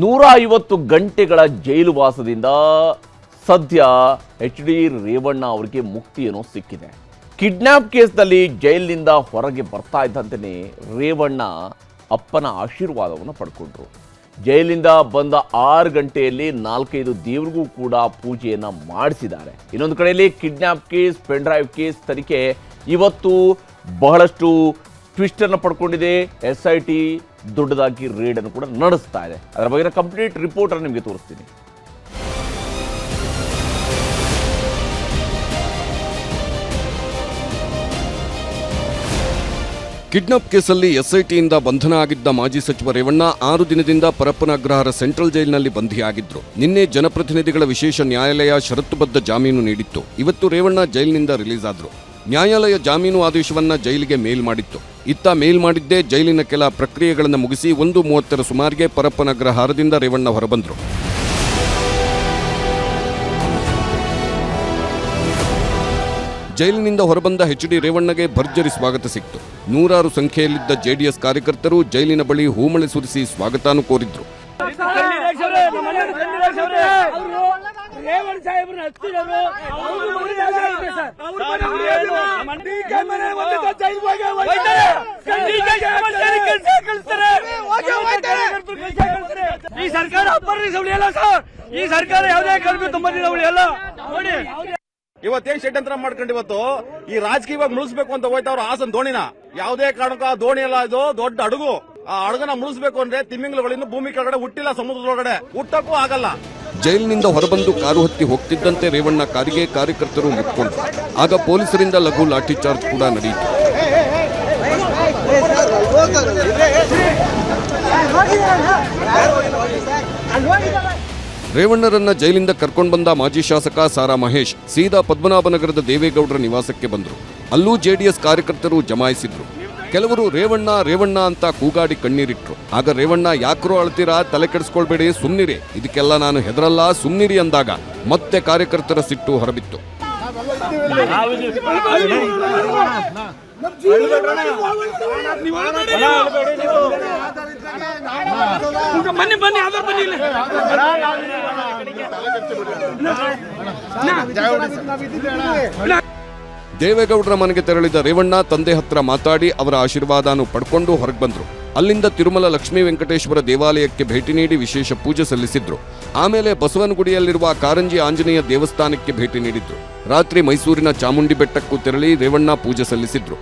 150 ಗಂಟೆಗಳ ಜೈಲು ವಾಸದಿಂದ ಸದ್ಯ HD ರೇವಣ್ಣ ಅವರಿಗೆ ಮುಕ್ತಿಯೇನೋ ಸಿಕ್ಕಿದೆ. ಕಿಡ್ನಾಪ್ ಕೇಸ್ನಲ್ಲಿ ಜೈಲಿನಿಂದ ಹೊರಗೆ ಬರ್ತಾ ಇದ್ದಂತೆಯೇ ರೇವಣ್ಣ ಅಪ್ಪನ ಆಶೀರ್ವಾದವನ್ನು ಪಡ್ಕೊಂಡ್ರು. ಜೈಲಿನಿಂದ ಬಂದ 6 ಗಂಟೆಯಲ್ಲಿ 4-5 ದೇವರಿಗೂ ಕೂಡ ಪೂಜೆಯನ್ನು ಮಾಡಿಸಿದ್ದಾರೆ. ಇನ್ನೊಂದು ಕಡೆಯಲ್ಲಿ kidnap case, pen drive case ತನಿಖೆ ಇವತ್ತು ಬಹಳಷ್ಟು ಟ್ವಿಸ್ಟ್ ಅನ್ನು ಪಡ್ಕೊಂಡಿದೆ. SIT ದೊಡ್ಡದಾಗಿ ರೇಡ್ ಅನ್ನು ಕೂಡ ನಡೆಸ್ತಾ ಇದೆ. ಅದರ ಬಗ್ಗೆ ಕಂಪ್ಲೀಟ್ ರಿಪೋರ್ಟ್ ಅನ್ನು ನಿಮಗೆ ತೋರಿಸ್ತೀನಿ. ಕಿಡ್ನಾಪ್ ಕೇಸಲ್ಲಿ SITಯಿಂದ ಬಂಧನ ಆಗಿದ್ದ ಮಾಜಿ ಸಚಿವ ರೇವಣ್ಣ 6 ದಿನದಿಂದ ಪರಪ್ಪನ ಅಗ್ರಹಾರ ಸೆಂಟ್ರಲ್ ಜೈಲಿನಲ್ಲಿ ಬಂಧಿಯಾಗಿದ್ರು. ನಿನ್ನೆ ಜನಪ್ರತಿನಿಧಿಗಳ ವಿಶೇಷ ನ್ಯಾಯಾಲಯ ಷರತ್ತುಬದ್ಧ ಜಾಮೀನು ನೀಡಿತ್ತು. ಇವತ್ತು ರೇವಣ್ಣ ಜೈಲಿನಿಂದ ರಿಲೀಸ್ ಆದ್ರು. ನ್ಯಾಯಾಲಯ ಜಾಮೀನು ಆದೇಶವನ್ನ ಜೈಲಿಗೆ ಮೇಲ್ ಮಾಡಿತ್ತು. ಇತ್ತ ಮೇಲ್ ಮಾಡಿದ್ದೇ ಜೈಲಿನ ಕೆಲ ಪ್ರಕ್ರಿಯೆಗಳನ್ನು ಮುಗಿಸಿ 1:30 ಸುಮಾರಿಗೆ ಪರಪ್ಪನ ಅಗ್ರಹಾರದಿಂದ ರೇವಣ್ಣ ಹೊರಬಂದ್ರು. ಜೈಲಿನಿಂದ ಹೊರಬಂದ HD ರೇವಣ್ಣಗೆ ಭರ್ಜರಿ ಸ್ವಾಗತ ಸಿಕ್ತು. 100 ಸಂಖ್ಯೆಯಲ್ಲಿದ್ದ JDS ಕಾರ್ಯಕರ್ತರು ಜೈಲಿನ ಬಳಿ ಹೂಮಳೆ ಸುರಿಸಿ ಸ್ವಾಗತಾನು ಕೋರಿದ್ರು. ಈ ಸರ್ಕಾರ ಈ ಸರ್ಕಾರ ಯಾವುದೇ ಕಾರಣಕ್ಕೂ ತುಂಬಾ ದಿನ ಉಳಿಯಲ್ಲ. ಇವತ್ತೇನ್ ಷಡ್ಯಂತ್ರ ಮಾಡ್ಕೊಂಡು ಇವತ್ತು ಈ ರಾಜಕೀಯವಾಗಿ ಮುಳಿಸ್ಬೇಕು ಅಂತ ಹೋಯ್ತವ್ರು ಹಾಸನ್ ದೋಣಿನ. ಯಾವುದೇ ಕಾರಣಕ್ಕೂ ಆ ದೋಣಿ ಎಲ್ಲ ಇದು ದೊಡ್ಡ ಹಡಗು. ಆ ಹಡಗನ ಮುಳಿಸ್ಬೇಕು ಅಂದ್ರೆ ತಿಮ್ಮಿಂಗ್ಲುಗಳಿಂದ ಭೂಮಿ ಕೆಳಗಡೆ ಹುಟ್ಟಿಲ್ಲ, ಸಮುದ್ರದೊಳಗಡೆ ಹುಟ್ಟಕ್ಕೂ ಆಗಲ್ಲ. ಜೈಲಿನಿಂದ ಹೊರಬಂದು ಕಾರು ಹತ್ತಿ ಹೋಗ್ತಿದ್ದಂತೆ ರೇವಣ್ಣ ಕಾರಿಗೆ ಕಾರ್ಯಕರ್ತರು ಮುಟ್ಕೊಂಡ್ರು. ಆಗ ಪೊಲೀಸರಿಂದ ಲಘು ಲಾಠಿ ಚಾರ್ಜ್ ಕೂಡ ನಡೆಯಿತು. ರೇವಣ್ಣರನ್ನ ಜೈಲಿಂದ ಕರ್ಕೊಂಡು ಬಂದ ಮಾಜಿ ಶಾಸಕ ಸಾರಾ ಮಹೇಶ್ ಸೀದಾ ಪದ್ಮನಾಭನಗರದ ದೇವೇಗೌಡರ ನಿವಾಸಕ್ಕೆ ಬಂದರು. ಅಲ್ಲೂ JDS ಕಾರ್ಯಕರ್ತರು ಜಮಾಯಿಸಿದ್ರು. ಕೆಲವರು ರೇವಣ್ಣ ರೇವಣ್ಣ ಅಂತ ಕೂಗಾಡಿ ಕಣ್ಣೀರಿಟ್ರು. ಆಗ ರೇವಣ್ಣ ಯಾಕ್ರೋ ಅಳ್ತೀರಾ, ತಲೆ ಕೆಡಿಸ್ಕೊಳ್ಬೇಡಿ, ಸುಮ್ನಿರಿ, ಇದಕ್ಕೆಲ್ಲ ನಾನು ಹೆದರಲ್ಲ, ಸುಮ್ನಿರಿ ಅಂದಾಗ ಮತ್ತೆ ಕಾರ್ಯಕರ್ತರ ಸಿಟ್ಟು ಹೊರಬಿತ್ತು. ದೇವೇಗೌಡರ ಮನೆಗೆ ತೆರಳಿದ ರೇವಣ್ಣ ತಂದೆ ಹತ್ರ ಮಾತಾಡಿ ಅವರ ಆಶೀರ್ವಾದನೂ ಪಡ್ಕೊಂಡು ಹೊರಗೆ ಬಂದ್ರು. ಅಲ್ಲಿಂದ ತಿರುಮಲ ಲಕ್ಷ್ಮೀ ವೆಂಕಟೇಶ್ವರ ದೇವಾಲಯಕ್ಕೆ ಭೇಟಿ ನೀಡಿ ವಿಶೇಷ ಪೂಜೆ ಸಲ್ಲಿಸಿದ್ರು. ಆಮೇಲೆ ಬಸವನಗುಡಿಯಲ್ಲಿರುವ ಕಾರಂಜಿ ಆಂಜನೇಯ ದೇವಸ್ಥಾನಕ್ಕೆ ಭೇಟಿ ನೀಡಿದ್ರು. ರಾತ್ರಿ ಮೈಸೂರಿನ ಚಾಮುಂಡಿ ಬೆಟ್ಟಕ್ಕೂ ತೆರಳಿ ರೇವಣ್ಣ ಪೂಜೆ ಸಲ್ಲಿಸಿದ್ರು.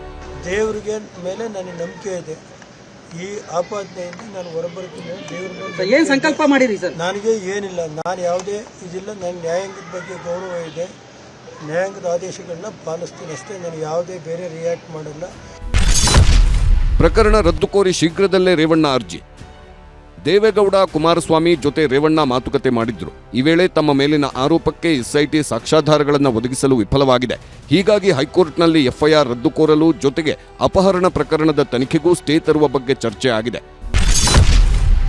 ದೇವರಿಗೆ ಮೇಲೆ ನನಗೆ ನಂಬಿಕೆ ಇದೆ. ಈ ಆಪಾದನೆಯಿಂದ ನಾನು ಹೊರಬರ್ತೀನಿ. ದೇವ್ರ ಏನ್ ಸಂಕಲ್ಪ ಮಾಡಿರಿ ಸರ್? ನನಗೆ ಏನಿಲ್ಲ, ನಾನು ಯಾವುದೇ ಇದಿಲ್ಲ. ನನ್ನ ನ್ಯಾಯಾಂಗದ ಬಗ್ಗೆ ಗೌರವ ಇದೆ. ನ್ಯಾಯಾಂಗದ ಆದೇಶಗಳನ್ನ ಪಾಲಿಸ್ತೀನಿ ಅಷ್ಟೇ. ನಾನು ಯಾವುದೇ ಬೇರೆ ರಿಯಾಕ್ಟ್ ಮಾಡಲ್ಲ. ಪ್ರಕರಣ ರದ್ದು ಕೋರಿ ಶೀಘ್ರದಲ್ಲೇ ರೇವಣ್ಣ ಅರ್ಜಿ. ದೇವೇಗೌಡ, ಕುಮಾರಸ್ವಾಮಿ ಜೊತೆ ರೇವಣ್ಣ ಮಾತುಕತೆ ಮಾಡಿದ್ರು. ಈ ವೇಳೆ ತಮ್ಮ ಮೇಲಿನ ಆರೋಪಕ್ಕೆ SIT ಸಾಕ್ಷ್ಯಾಧಾರಗಳನ್ನು ಒದಗಿಸಲು ವಿಫಲವಾಗಿದೆ. ಹೀಗಾಗಿ ಹೈಕೋರ್ಟ್ನಲ್ಲಿ FIR ರದ್ದು ಕೋರಲು ಜೊತೆಗೆ ಅಪಹರಣ ಪ್ರಕರಣದ ತನಿಖೆಗೂ ಸ್ಟೇ ತರುವ ಬಗ್ಗೆ ಚರ್ಚೆ ಆಗಿದೆ.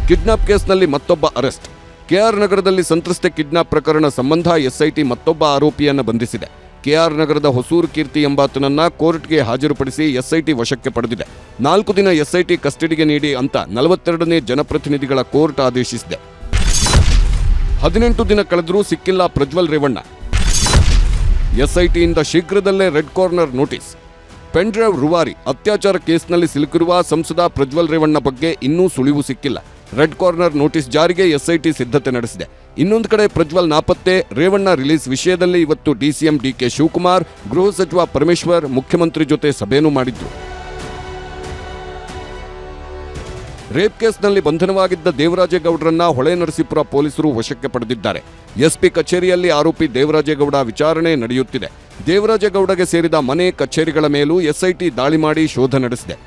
ಕಿಡ್ನಾಪ್ ಕೇಸ್ನಲ್ಲಿ ಮತ್ತೊಬ್ಬ ಅರೆಸ್ಟ್. KR ನಗರದಲ್ಲಿ ಸಂತ್ರಸ್ತೆ ಕಿಡ್ನಾಪ್ ಪ್ರಕರಣ ಸಂಬಂಧ SIT ಮತ್ತೊಬ್ಬ ಆರೋಪಿಯನ್ನು ಬಂಧಿಸಿದೆ. KR ನಗರದ ಹೊಸೂರು ಕೀರ್ತಿ ಎಂಬಾತನನ್ನ ಕೋರ್ಟ್ಗೆ ಹಾಜರುಪಡಿಸಿ SIT ವಶಕ್ಕೆ ಪಡೆದಿದೆ. 4 ದಿನ SIT ಕಸ್ಟಡಿಗೆ ನೀಡಿ ಅಂತ 42ನೇ ಜನಪ್ರತಿನಿಧಿಗಳ ಕೋರ್ಟ್ ಆದೇಶಿಸಿದೆ. 18 ದಿನ ಕಳೆದರೂ ಸಿಕ್ಕಿಲ್ಲ ಪ್ರಜ್ವಲ್ ರೇವಣ್ಣ. SITಯಿಂದ ಶೀಘ್ರದಲ್ಲೇ red corner notice. Pen drive ರೂವಾರಿ ಅತ್ಯಾಚಾರ ಕೇಸ್ನಲ್ಲಿ ಸಿಲುಕಿರುವ ಸಂಸದ ಪ್ರಜ್ವಲ್ ರೇವಣ್ಣ ಬಗ್ಗೆ ಇನ್ನೂ ಸುಳಿವು ಸಿಕ್ಕಿಲ್ಲ. ರೆಡ್ ಕಾರ್ನರ್ ನೋಟಿಸ್ ಜಾರಿಗೆ SIT ಸಿದ್ಧತೆ ನಡೆಸಿದೆ. ಇನ್ನೊಂದು ಕಡೆ ಪ್ರಜ್ವಲ್ ನಾಪತ್ತೆ, ರೇವಣ್ಣ ರಿಲೀಸ್ ವಿಷಯದಲ್ಲಿ ಇವತ್ತು DCM DK ಶಿವಕುಮಾರ್, ಗೃಹ ಸಚಿವ ಪರಮೇಶ್ವರ್ ಮುಖ್ಯಮಂತ್ರಿ ಜೊತೆ ಸಭೆಯನ್ನೂ ಮಾಡಿದ್ರು. ರೇಪ್ ಕೇಸ್ನಲ್ಲಿ ಬಂಧನವಾಗಿದ್ದ ದೇವರಾಜೇಗೌಡರನ್ನ ಹೊಳೆನರಸೀಪುರ ಪೊಲೀಸರು ವಶಕ್ಕೆ ಪಡೆದಿದ್ದಾರೆ. SP ಕಚೇರಿಯಲ್ಲಿ ಆರೋಪಿ ದೇವರಾಜೇಗೌಡ ವಿಚಾರಣೆ ನಡೆಯುತ್ತಿದೆ. ದೇವರಾಜೇಗೌಡಗೆ ಸೇರಿದ ಮನೆ, ಕಚೇರಿಗಳ ಮೇಲೂ SIT ದಾಳಿ ಮಾಡಿ ಶೋಧ ನಡೆಸಿದೆ.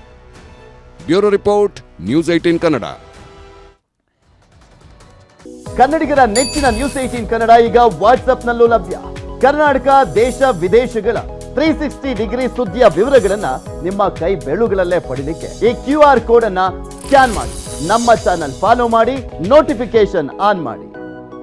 Bureau report, news 18 Kannada. ಕನ್ನಡಿಗರ ನೆಚ್ಚಿನ ನ್ಯೂಸ್ 18 ಕನ್ನಡ ಈಗ ವಾಟ್ಸ್ಆಪ್ನಲ್ಲೂ ಲಭ್ಯ. ಕರ್ನಾಟಕ, ದೇಶ ವಿದೇಶಗಳ 360 ಡಿಗ್ರಿ ಸುದ್ದಿಯ ವಿವರಗಳನ್ನ ನಿಮ್ಮ ಕೈ ಬೆರಳುಗಳಲ್ಲೇ ಪಡಿಲಿಕ್ಕೆ ಈ QR ಕೋಡ್ ಅನ್ನ ಸ್ಕ್ಯಾನ್ ಮಾಡಿ ನಮ್ಮ ಚಾನಲ್ ಫಾಲೋ ಮಾಡಿ, ನೋಟಿಫಿಕೇಶನ್ ಆನ್ ಮಾಡಿ.